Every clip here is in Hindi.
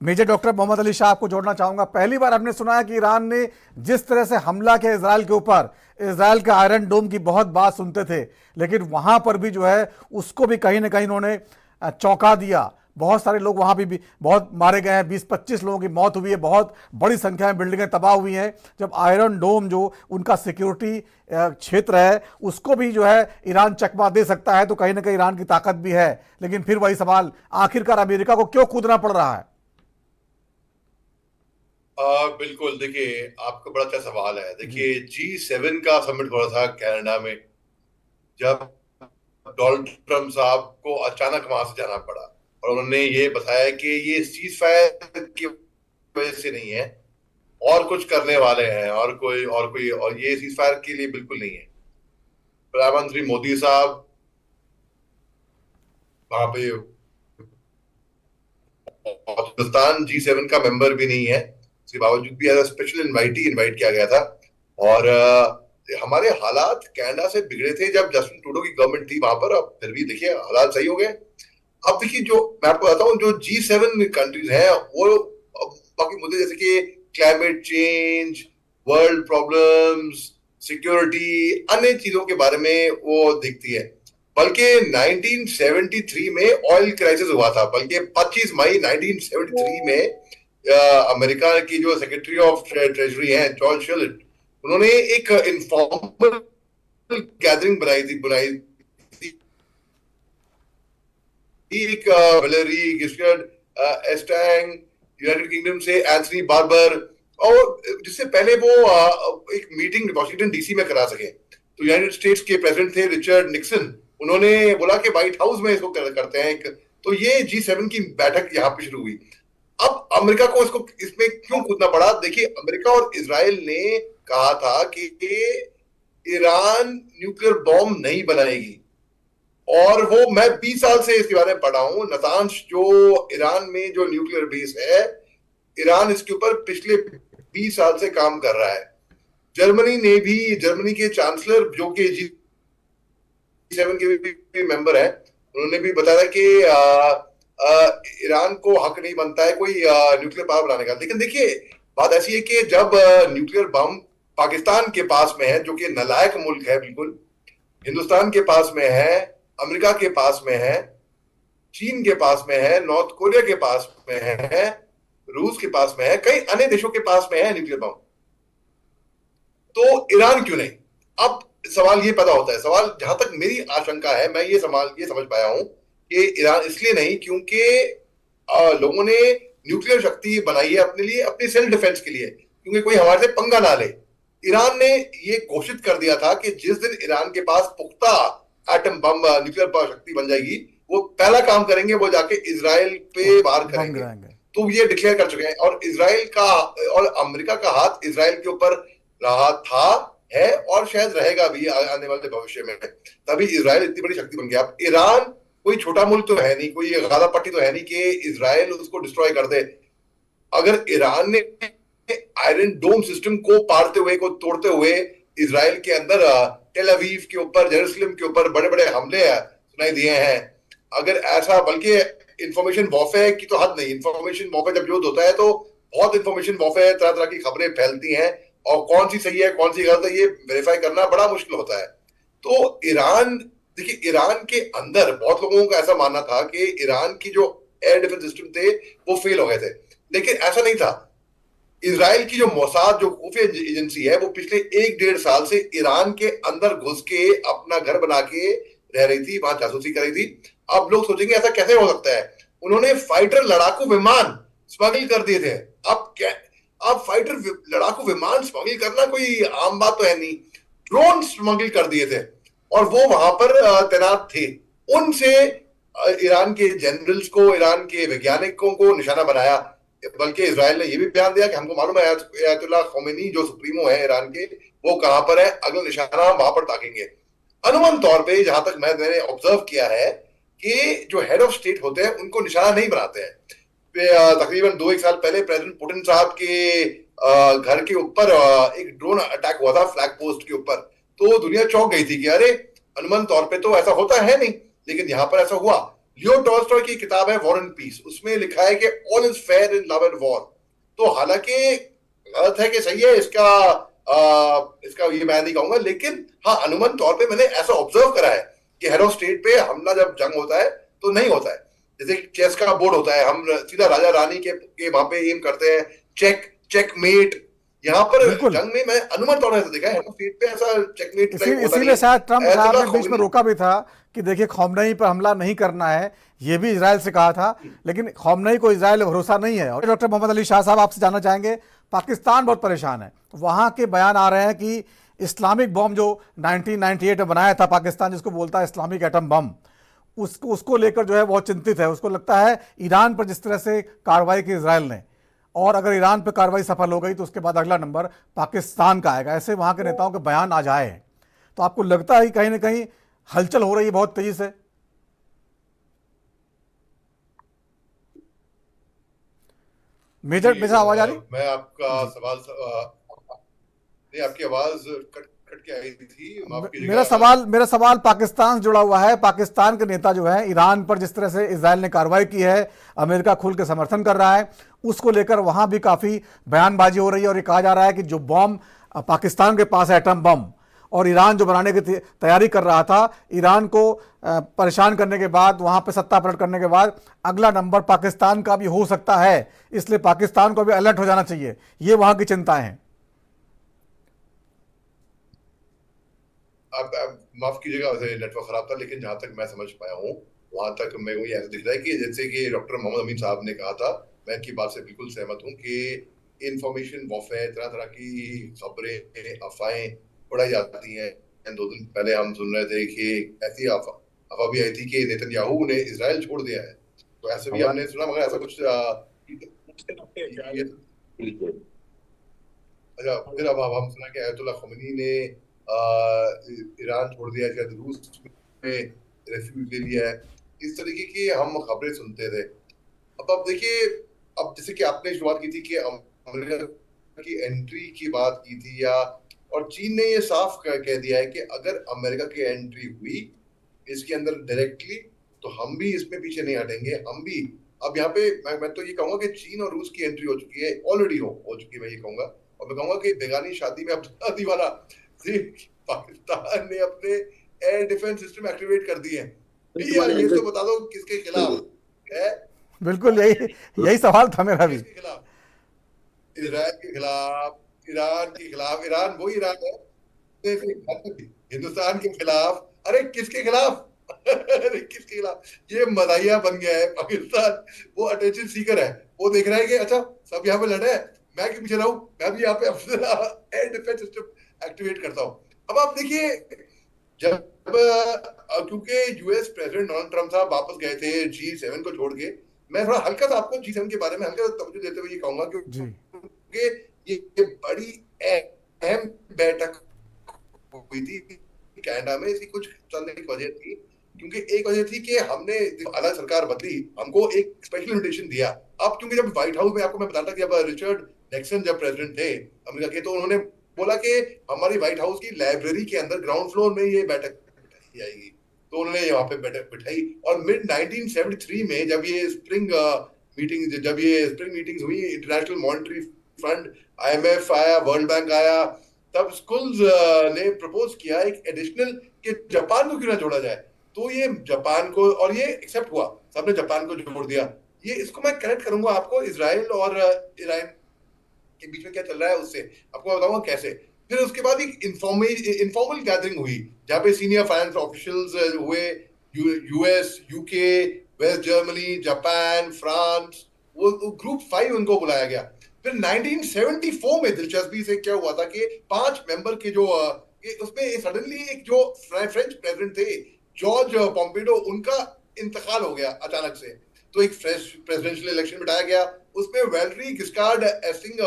मेजर डॉक्टर मोहम्मद अली शाह आपको जोड़ना चाहूंगा। पहली बार हमने सुना है कि ईरान ने जिस तरह से हमला किया इसराइल के ऊपर, इसराइल के आयरन डोम की बहुत बात सुनते थे, लेकिन वहां पर भी जो है उसको भी कहीं ना कहीं उन्होंने चौंका दिया। बहुत सारे लोग वहां भी बहुत मारे गए हैं, 20-25 लोगों की मौत हुई है, बहुत बड़ी संख्या में बिल्डिंगें तबाह हुई हैं। जब आयरन डोम जो उनका सिक्योरिटी क्षेत्र है उसको भी जो है ईरान चकमा दे सकता है, तो कहीं ना कहीं ईरान की ताकत भी है। लेकिन फिर वही सवाल, आखिरकार अमेरिका को क्यों कूदना पड़ रहा है? बिल्कुल, देखिए आपका बड़ा अच्छा सवाल है। देखिए G7 का समिट हो रहा था कनाडा में, जब डोनाल्ड ट्रम्प साहब को अचानक वहां से जाना पड़ा और उन्होंने ये बताया कि ये सीज फायर की वजह से नहीं है, और कुछ करने वाले हैं, और ये सीज फायर के लिए बिल्कुल नहीं है। प्रधानमंत्री मोदी साहब वहां पे, पाकिस्तान G7 का मेंबर भी नहीं है, इसके बावजूद भी एज स्पेशल इनवाइट किया गया था। और हमारे हालात कनाडा से बिगड़े थे जब जस्टिन ट्रूडो की गवर्नमेंट थी वहां पर। अब फिर भी देखिए हालात सही हो गए। अब देखिए, जो मैं आपको बताता हूँ, जो G7 कंट्रीज हैं वो बाकी मुद्दे जैसे कि climate change, world problems, security, अन्य चीजों के बारे में वो देखती है। बल्कि 1973 में ऑयल क्राइसिस हुआ था, बल्कि 25 मई 1973 में अमेरिका की जो सेक्रेटरी ऑफ ट्रेजरी हैं जॉर्ज शिलिट, उन्होंने एक इनफॉर्मल गैदरिंग बनाई थी। एक वैलेरी गिस्कर्ड एस्टैंग, यूनाइटेड किंगडम से एंथनी बार्बर, और जिससे पहले वो एक मीटिंग वॉशिंगटन डीसी में करा सके। तो यूनाइटेड स्टेट्स के प्रेसिडेंट थे रिचर्ड निक्सन, उन्होंने बोला कि व्हाइट हाउस में इसको करते हैं तो ये G7 की बैठक यहाँ पे शुरू हुई। अब अमेरिका को इसको इसमें क्यों कूदना पड़ा? देखिए, अमेरिका और इजराइल ने कहा था कि ईरान न्यूक्लियर बॉम्ब नहीं बनाएगी, और वो मैं 20 साल से इसके बारे में पढ़ा हूं। नतांश, जो ईरान में जो न्यूक्लियर बेस है, ईरान इसके ऊपर पिछले 20 साल से काम कर रहा है। जर्मनी ने भी, जर्मनी के चांसलर जो कि G7 के भी मेंबर है, उन्होंने भी बताया कि ईरान को हक नहीं बनता है कोई न्यूक्लियर पावर बनाने का। लेकिन देखिए, बात ऐसी है कि जब न्यूक्लियर बम पाकिस्तान के पास में है, जो कि नालायक मुल्क है बिल्कुल, हिंदुस्तान के पास में है, अमेरिका के पास में है, चीन के पास में है, नॉर्थ कोरिया के पास में है, रूस के पास में है, कई अन्य देशों के पास में है न्यूक्लियर बम, तो ईरान क्यों नहीं? अब सवाल ये पैदा होता है, सवाल जहां तक मेरी आशंका है, मैं ये समझ पाया हूं कि ईरान इसलिए नहीं क्योंकि लोगों ने न्यूक्लियर शक्ति बनाई है अपने लिए, अपनी सेल्फ डिफेंस के लिए, क्योंकि कोई हमारे से पंगा ना ले। ईरान ने ये घोषित कर दिया था कि जिस दिन ईरान के पास पुख्ता एटम बम न्यूक्लियर पावर शक्ति बन जाएगी, वो पहला काम करेंगे वो जाके इजराइल पे वार बम करेंगे। गिराएंगे। तो ये डिक्लेयर कर चुके हैं, और इजराइल का और अमेरिका का हाथ इजराइल के ऊपर रहा था, है, और शायद रहेगा भी आने वाले भविष्य में। तभी इजराइल इतनी बड़ी शक्ति बन गया। अब ईरान कोई छोटा मुल्क तो है नहीं, कोई गाजा पट्टी तो है नहीं कि इजराइल उसको डिस्ट्रॉय कर दे। अगर ईरान ने आयरन डोम सिस्टम को पारते हुए, को तोड़ते हुए इजराइल के अंदर टेल अवीव के ऊपर, जेरूसलम के ऊपर बड़े बड़े हमले सुनाई दिए हैं, अगर ऐसा, बल्कि इंफॉर्मेशन वॉरफेयर की तो हद नहीं। इंफॉर्मेशन वॉरफेयर जब युद्ध होता है तो बहुत इंफॉर्मेशन वॉरफेयर, तरह तरह की खबरें फैलती हैं, और कौन सी सही है कौन सी गलत है ये वेरीफाई करना बड़ा मुश्किल होता है। तो ईरान, देखिए, ईरान के अंदर बहुत लोगों का ऐसा मानना था कि ईरान की जो एयर डिफेंस सिस्टम थे वो फेल हो गए थे, लेकिन ऐसा नहीं था। इजराइल की जो मोसाद, जो खुफिया एजेंसी है, वो पिछले 1-1.5 साल से ईरान के अंदर घुस के अपना घर बना के रह रही थी, वहां जासूसी कर रही थी। अब लोग सोचेंगे ऐसा कैसे हो सकता है? उन्होंने फाइटर लड़ाकू विमान स्मगल कर दिए थे। अब क्या, अब फाइटर लड़ाकू विमान स्मगल करना कोई आम बात तो है नहीं। ड्रोन स्मगल कर दिए थे, और वो वहां पर तैनात थे। उनसे ईरान के जनरल्स को, ईरान के वैज्ञानिकों को निशाना बनाया। बल्कि इजराइल ने यह भी बयान दिया कि हमको मालूम है अयतुल्लाह खोमेनी जो सुप्रीमो है ईरान के, वो कहां पर है, अगला निशाना हम वहां पर ताकेंगे। अनुमान तौर पे जहां तक मैंने ऑब्जर्व किया है कि जो हेड ऑफ स्टेट होते हैं उनको निशाना नहीं बनाते हैं। तकरीबन 2-1 साल पहले प्रेसिडेंट पुतिन साहब के घर के ऊपर एक ड्रोन अटैक हुआ था, फ्लैग पोस्ट के ऊपर। तो दुनिया चौंक गई थी कि अरे, अनुमान तौर पे तो ऐसा होता है नहीं, लेकिन यहां पर ऐसा हुआ। लियो टॉल्स्टॉय की किताब है वॉर एंड पीस, उसमें लिखा है कि all is fair in love and war. तो हालांकि गलत है कि सही है, इसका ये मैं नहीं कहूंगा, लेकिन हाँ अनुमान तौर पे मैंने ऐसा ऑब्जर्व करा है कि हेड ऑफ स्टेट पे हमला जब जंग होता है तो नहीं होता है। जैसे चेस का बोर्ड होता है, हम सीधा राजा रानी के वहां पे एम करते हैं, चेक चेकमेट। यहाँ पर बिल्कुल। जंग में मैं अनुमान तौर पर देखा है हेड ऑफ स्टेट पे ऐसा चेकमेट टाइप होता नहीं इसीलिए है। शायद ट्रम्प साहब अयतुल्ला ने बीच में खोमेनी। रोका भी था कि देखिए खौमनई पर हमला नहीं करना है, ये भी इजराइल से कहा था, लेकिन खौमनई को इजराइल भरोसा नहीं है। और डॉक्टर मोहम्मद अली शाह साहब आपसे जानना चाहेंगे, पाकिस्तान बहुत परेशान है, वहाँ के बयान आ रहे हैं कि इस्लामिक बम जो 1998 में बनाया था पाकिस्तान, जिसको बोलता है इस्लामिक एटम बम, उसको लेकर जो है बहुत चिंतित है। उसको लगता है ईरान पर जिस तरह से कार्रवाई की इजराइल ने, और अगर ईरान पर कार्रवाई सफल हो गई तो उसके बाद अगला नंबर पाकिस्तान का आएगा, ऐसे वहाँ के नेताओं के बयान आज आए हैं। तो आपको लगता है कि कहीं ना कहीं हलचल हो रही है बहुत तेजी से? मेजर मेजर आवाज आ रही? मैं आपका जी। सवाल नहीं, आपकी आवाज कट कट के आई थी, माफ मेरा कीजिएगा। सवाल मेरा सवाल पाकिस्तान से जुड़ा हुआ है। पाकिस्तान के नेता जो है, ईरान पर जिस तरह से इजराइल ने कार्रवाई की है, अमेरिका खुल के समर्थन कर रहा है, उसको लेकर वहां भी काफी बयानबाजी हो रही है। और ये कहा जा रहा है कि जो बम पाकिस्तान के पास है, एटम बम, और ईरान जो बनाने की तैयारी कर रहा था, ईरान को परेशान करने के बाद, वहां पर सत्ता पलट करने के बाद अगला नंबर पाकिस्तान का भी हो सकता है। इसलिए पाकिस्तान को भी अलर्ट हो जाना चाहिए, ये वहां की चिंताएं हैं। आप माफ कीजिएगा, वैसे नेटवर्क खराब था, लेकिन जहां तक मैं समझ पाया हूँ वहां तक मेरे को ये ऐसा दिख रहा है कि जैसे कि डॉक्टर मोहम्मद अमीन साहब ने कहा था, मैं इनकी बात से बिल्कुल सहमत हूँ कि इंफॉर्मेशन वॉरफेयर, तरह तरह की खबरें अफवाहें उड़ाई जाती हैं। 2 दिन पहले हम सुन रहे थे कि ऐसी अफवाह भी आई थी कि नेतन्याहू ने इसराइल छोड़ दिया है, तो ऐसे भी हमने सुना, मगर ऐसा कुछ अच्छा, फिर अब हम सुना कि अयतुल्ला खोमेनी ने ईरान छोड़ दिया, शायद रूस में रेफ्यूज ले लिया है। इस तरीके की हम खबरें सुनते थे। अब देखिए, अब जैसे कि आपने शुरुआत की थी कि अमेरिका की एंट्री की बात की थी, या और चीन ने ये साफ कह दिया है कि अगर अमेरिका की एंट्री हुई इसके अंदर डायरेक्टली, तो हम भी इसमें पीछे नहीं हटेंगे। हम भी अब यहाँ पे मैं तो ये कहूंगा कि चीन और रूस की एंट्री हो चुकी है, ऑलरेडी हो चुकी है, मैं ये कहूंगा। और मैं कहूंगा कि बेगानी शादी में अब शादी वाला पाकिस्तान ने अपने एयर डिफेंस सिस्टम एक्टिवेट कर दिए हैं। यार ये तो बता दो किसके खिलाफ है? बिल्कुल, यही यही सवाल था मेरा भी। किसके खिलाफ? इसराइल के खिलाफ, ईरान के खिलाफ। ईरान वही ईरान है हिंदुस्तान के खिलाफ। अरे किसके खिलाफ? अरे किसके खिलाफ? ये मदाहिया बन गया है पाकिस्तान। वो अटेंशन सीकर है, वो देख रहा है कि अच्छा सब यहाँ पे लड़े हैं, मैं क्यों पीछे रहूं, मैं भी यहाँ पे अपना एयर डिफेंस सिस्टम एक्टिवेट करता हूँ। अब आप देखिए, जब क्योंकि यूएस प्रेसिडेंट डोनाल्ड ट्रम्प साहब वापस गए थे G7 को छोड़ के, मैं थोड़ा हल्का सा आपको G7 के बारे में हल्का सा तवज्जो देते हुए ये कहूंगा जी। कि ये बड़ी अहम बैठक हुई थी कनाडा में। इसकी कुछ चलने की वजह थी, क्योंकि एक वजह थी कि हमने अलग सरकार बदली, हमको एक स्पेशल इन्विटेशन दिया। अब क्योंकि जब व्हाइट हाउस में, आपको मैं बताता कि जब रिचर्ड निक्सन जब प्रेसिडेंट थे अमेरिका के, तो उन्होंने बोला कि हमारी व्हाइट हाउस की लाइब्रेरी के अंदर ग्राउंड फ्लोर में ये बैठक आएगी। तो उन्होंने यहाँ पे बैठक बिठाई। और मिड 1973 में जब ये स्प्रिंग मीटिंग्स हुई, इंटरनेशनल मॉनेटरी फंड, IMF आया, वर्ल्ड बैंक आया, तब स्कूल्स ने प्रपोज किया एक एडिशनल कि जापान को क्यों ना जोड़ा जाए। तो ये जापान को, और ये एक्सेप्ट हुआ, सबने जापान को जोड़ दिया। ये इसको मैं कनेक्ट करूंगा आपको इसराइल और ईरान के बीच में क्या चल रहा है उससे, आपको मैं बताऊंगा कैसे। फिर उसके बाद एक इनफॉर्मल गैदरिंग हुई जहां पे सीनियर फाइनेंस ऑफिशियल्स हुए, US, UK, West Germany, Japan, France, वो ग्रुप 5 उनको बुलाया गया। फिर 1974 में दिलचस्पी से क्या हुआ था कि 5 मेंबर के जो उसमें सडनली एक जो फ्रेंच प्रेसिडेंट थे जॉर्ज पॉम्पिडो, उनका इंतकाल हो गया अचानक से। तो एक फ्रेश प्रेसिडेंशियल इलेक्शन बिठाया गया, उसमें वेलरी गिस्कार्ड एस्टिंग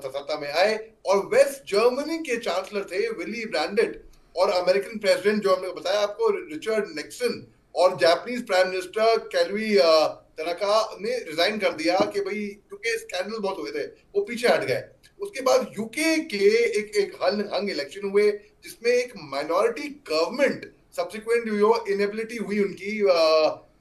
सत्ता में आए। और वेस्ट जर्मनी के चांसलर थे विली ब्रांडेट, और अमेरिकन प्रेसिडेंट जो हमने बताया आपको रिचर्ड निक्सन, और जापानीज प्राइम मिनिस्टर कैलवी तनाका ने रिजाइन कर दिया कि भाई क्योंकि स्कैंडल बहुत हुए थे, वो पीछे हट गए। उसके बाद यूके के एक हंग इलेक्शन हुए जिसमें एक माइनॉरिटी गवर्नमेंट सब्सिक्वेंट इनेबिलिटी हुई उनकी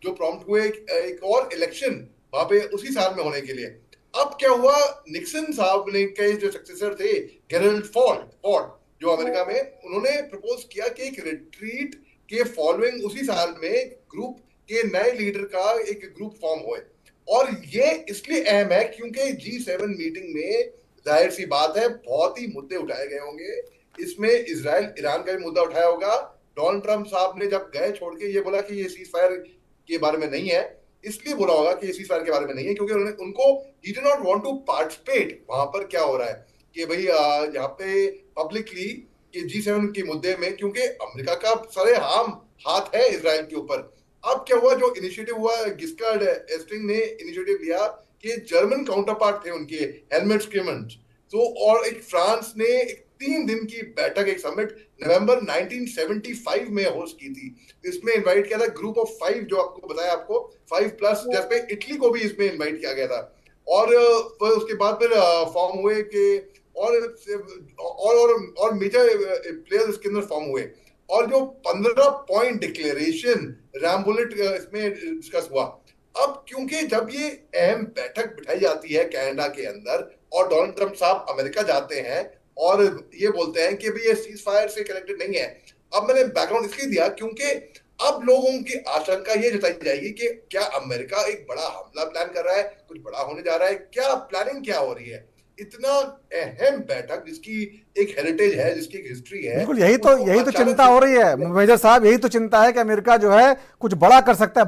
जो प्रॉम्प्ट हुए एक और इलेक्शन वहां पे उसी साल में होने के लिए। अब क्या हुआ, निक्सन साहब ने के जो सक्सेसर थे गेरल्ड फोर्ड जो अमेरिका में, उन्होंने प्रपोज किया कि एक रिट्रीट के फॉलोइंग उसी साल में ग्रुप के नए लीडर का एक ग्रुप फॉर्म हुए। और ये इसलिए अहम है क्योंकि G7 मीटिंग में जाहिर सी बात है बहुत ही मुद्दे उठाए गए होंगे। इसमें इजराइल ईरान का भी मुद्दा उठाया होगा। डोनाल्ड ट्रंप साहब ने जब गए छोड़ के ये बोला कि ये सीज फायर के बारे में नहीं है, इसलिए बोला होगा कि ये सीज फायर के बारे में नहीं है क्योंकि उनको ही did not want to participate वहां पर क्या हो रहा है कि भाई यहाँ पे पब्लिकली कि G7 के मुद्दे में, क्योंकि अमेरिका का सरेआम हाथ है इजराइल के ऊपर। अब क्या हुआ, जो इनिशिएटिव हुआ, गिस्कार्ड एस्टिंग ने इनिशिएटिव लिया कि जर्मन काउंटर पार्ट थे उनके हेलमेट स्क्रीमंट, तो और एक फ्रांस ने एक 3 दिन की बैठक, एक समिट नवंबर 1975 में होस्ट की थी। इसमें इनवाइट किया था ग्रुप ऑफ 5, जो आपको बताया, आपको 5+, जैसे इटली को भी इसमें इनवाइट किया गया था। और उसके बाद फिर फॉर्म हुए कि और मेजर प्लेयर्स इसके अंदर फॉर्म हुए। और जो 15 पॉइंट डिक्लेरेशन रैम्बुलेट इसमें डिस्कस हुआ। अब क्योंकि जब ये अहम बैठक बिठाई जाती है कनाडा के अंदर और डोनाल्ड ट्रंप साहब अमेरिका जाते हैं और ये बोलते हैं कि भाई ये सीज फायर से कनेक्टेड नहीं है। अब मैंने बैकग्राउंड इसलिए दिया क्योंकि अब लोगों की आशंका ये जताई जाएगी कि क्या अमेरिका एक बड़ा हमला प्लान कर रहा है, कुछ बड़ा होने जा रहा है, क्या प्लानिंग क्या हो रही है। इतना अहम बैठक जिसकी एक हेरिटेज है, जिसकी एक हिस्ट्री है, बिल्कुल, यही तो चिंता हो रही है मेजर साहब, यही तो चिंता है कि अमेरिका जो है कुछ बड़ा कर सकता है।